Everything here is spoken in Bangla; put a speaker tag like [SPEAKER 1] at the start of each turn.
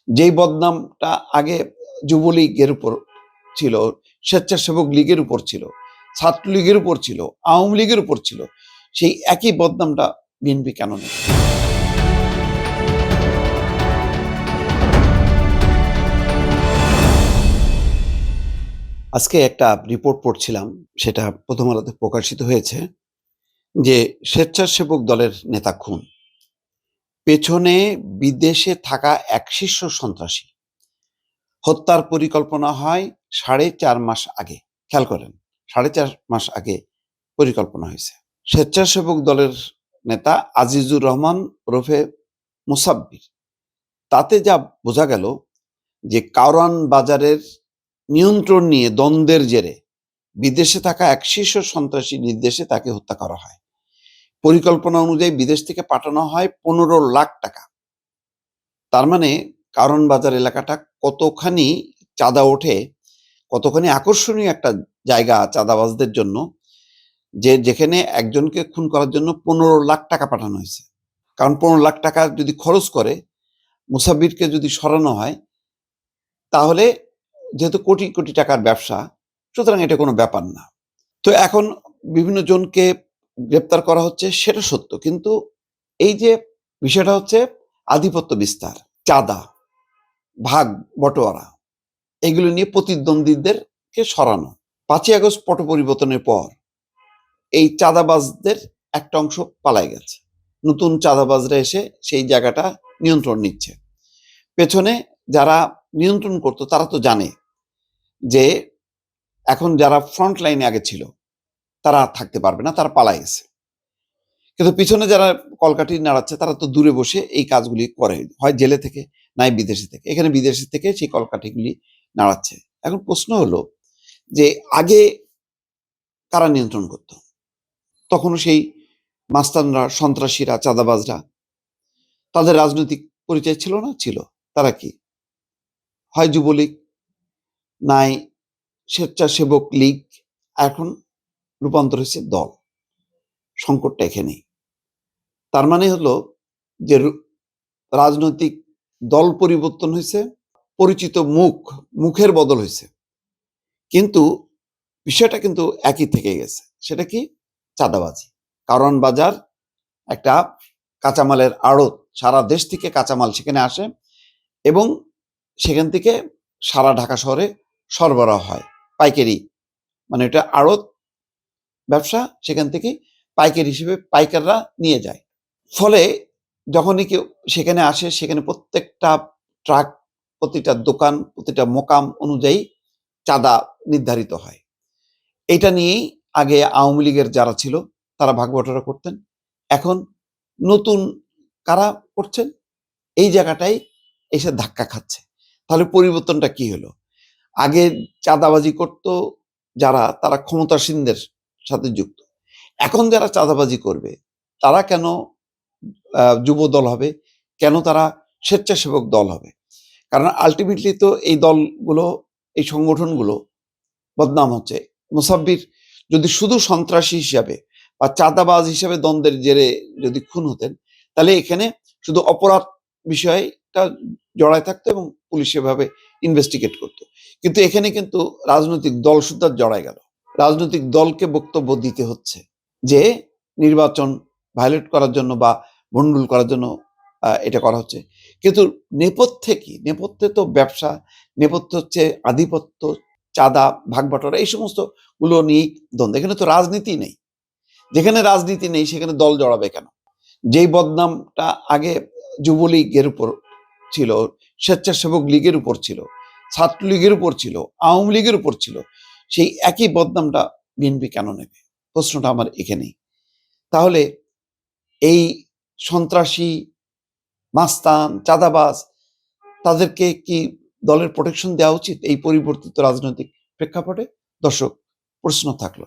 [SPEAKER 1] যেই বদনামটা আগে যুবলীগের উপর ছিল, স্বেচ্ছাসেবক লীগের উপর ছিল, ছাত্রলীগের উপর ছিল, আওয়ামী লীগের উপর ছিল, সেই একই বদনামটা বিএনপি কেন নেই? আজকে একটা রিপোর্ট পড়ছিলাম, সেটা প্রথম আলোতে প্রকাশিত হয়েছে যে স্বেচ্ছাসেবক দলের নেতা খুন, পেছনে বিদেশে থাকা এক শীর্ষ সন্ত্রাসী। হত্যার পরিকল্পনা হয় 4.5 মাস আগে। খেয়াল করেন, 4.5 মাস আগে পরিকল্পনা হয়েছে। স্বেচ্ছাসেবক দলের নেতা আজিজুর রহমান ওরফে মুসাব্বির, তাতে যা বোঝা গেল যে কারওয়ান বাজারের নিয়ন্ত্রণ নিয়ে দ্বন্দ্বের জেরে বিদেশে থাকা এক শীর্ষ সন্ত্রাসী নির্দেশে তাকে হত্যা করা হয়। পরিকল্পনা অনুযায়ী বিদেশ থেকে পাঠানো হয় 15 লাখ টাকা। তার মানে কারওয়ান বাজার এলাকাটা কতখানি চাঁদা ওঠে, কতখানি আকর্ষণীয় একটা জায়গা চাঁদাবাজদের জন্য, যে যেখানে একজনকে খুন করার জন্য 15 লাখ টাকা পাঠানো হয়েছে। কারণ 15 লাখ টাকা যদি খরচ করে মুসাব্বিরকে যদি সরানো হয়, তাহলে যেহেতু কোটি কোটি টাকার ব্যবসা, সুতরাং এটা কোনো ব্যাপার না। তো এখন বিভিন্ন জনকে গ্রেপ্তার করা হচ্ছে, সেটা সত্য, কিন্তু এই যে বিষয়টা হচ্ছে আধিপত্য বিস্তার, চাঁদা, ভাগ বটোয়ারা, এগুলো নিয়ে প্রতিদ্বন্দ্বীদেরকে সরানো। 5ই আগস্ট পট পরিবর্তনের পর এই চাঁদাবাজদের একটা অংশ পালায় গেছে, নতুন চাঁদাবাজরা এসে সেই জায়গাটা নিয়ন্ত্রণ নিচ্ছে। পেছনে যারা নিয়ন্ত্রণ করতো তারা তো জানে যে এখন যারা ফ্রন্ট লাইনে আগে ছিল তারা থাকতে পারবে না, তারা পালায় গেছে। কিন্তু পিছনে যারা কলকাঠি নাড়াচ্ছে তারা তো দূরে বসে এই কাজগুলি করে, হয় জেলে থেকে, নাই বিদেশে থেকে। এখানে বিদেশে থেকে সেই কলকাঠিগুলি নাড়াচ্ছে। এখন প্রশ্ন হলো যে আগে কারা নিয়ন্ত্রণ করতো? তখনও সেই মাস্তানরা, সন্ত্রাসীরা, চাঁদাবাজরা। তাদের রাজনৈতিক পরিচয় ছিল না? ছিল। তারা কি? হয় যুবলীগ, নাই স্বেচ্ছাসেবক লীগ, এখন রূপান্তর হয়েছে দল। সংকটটা এখানেই। তার মানে হলো যে রাজনৈতিক দল পরিবর্তন হয়েছে, পরিচিত মুখের বদল হয়েছে, কিন্তু বিষয়টা কিন্তু একই থেকে গেছে। সেটা কি? চাঁদাবাজি। কারওয়ান বাজার একটা কাঁচামালের আড়ত, সারা দেশ থেকে কাঁচামাল সেখানে আসে এবং সেখান থেকে সারা ঢাকা শহরে সরবরাহ হয় পাইকারি, মানে এটা আড়ত ব্যবসা, সেখান থেকে পাইকারি হিসেবে পাইকাররা নিয়ে যায়। ফলে যখনই কেউ সেখানে আসে, সেখানে প্রত্যেকটা ট্রাক, প্রতিটা দোকান, প্রতিটা মোকাম অনুযায়ী চাঁদা নির্ধারিত হয়। এটা নিয়েই আগে আওয়ামী লীগের যারা ছিল তারা ভাগ-বটোয়ারা করতেন। এখন নতুন কারা করছেন? এই জায়গাটাই এসে ধাক্কা খাচ্ছে। তাহলে পরিবর্তনটা কি হলো? আগে চাঁদাবাজি করত যারা, তারা ক্ষমতাসীনদের সাথে যুক্ত। এখন যারা চাঁদাবাজি করবে তারা কেন যুব দল হবে? কেন তারা স্বেচ্ছাসেবক দল হবে? কারণ আল্টিমেটলি তো এই দলগুলো, এই সংগঠনগুলো বদনাম হচ্ছে। মুসাব্বির যদি শুধু সন্ত্রাসী হিসাবে বা চাঁদাবাজ হিসাবে দ্বন্দ্বের জেরে যদি খুন হতেন, তাহলে এখানে শুধু অপরাধ বিষয়টা জড়ায় থাকতো এবং পুলিশ এভাবে ইনভেস্টিগেট করতো। কিন্তু এখানে কিন্তু রাজনৈতিক দল সুদ্ধা জড়ায় গেল। রাজনৈতিক দলকে বক্তব্য দিতে হচ্ছে যে নির্বাচন ভায়োলেট করার জন্য বা ভণ্ডুল করার জন্য এটা করা হচ্ছে। কিন্তু নেপথ্যে কি? নেপথ্যে তো ব্যবসা, নেপথ্যে হচ্ছে আধিপত্য, চাঁদা, ভাগ-বাটোয়ারা, এই সমস্ত গুলো নিয়েই দ্বন্দ্ব। এখানে তো রাজনীতি নেই। যেখানে রাজনীতি নেই সেখানে দল জড়াবে কেন? যেই বদনামটা আগে যুবলীগের উপর ছিল, স্বেচ্ছাসেবক লীগের উপর ছিল, ছাত্রলীগের উপর ছিল, আওয়ামী লীগের উপর ছিল, সেই একই বদনামটা বিএনপি কেন নেবে? প্রশ্নটা আমার এখানেই। তাহলে এই সন্ত্রাসী, মাস্তান, চাঁদাবাজ, তাদেরকে কি দলের প্রোটেকশন দেওয়া উচিত এই পরিবর্তিত রাজনৈতিক প্রেক্ষাপটে? দর্শক, প্রশ্ন থাকলো।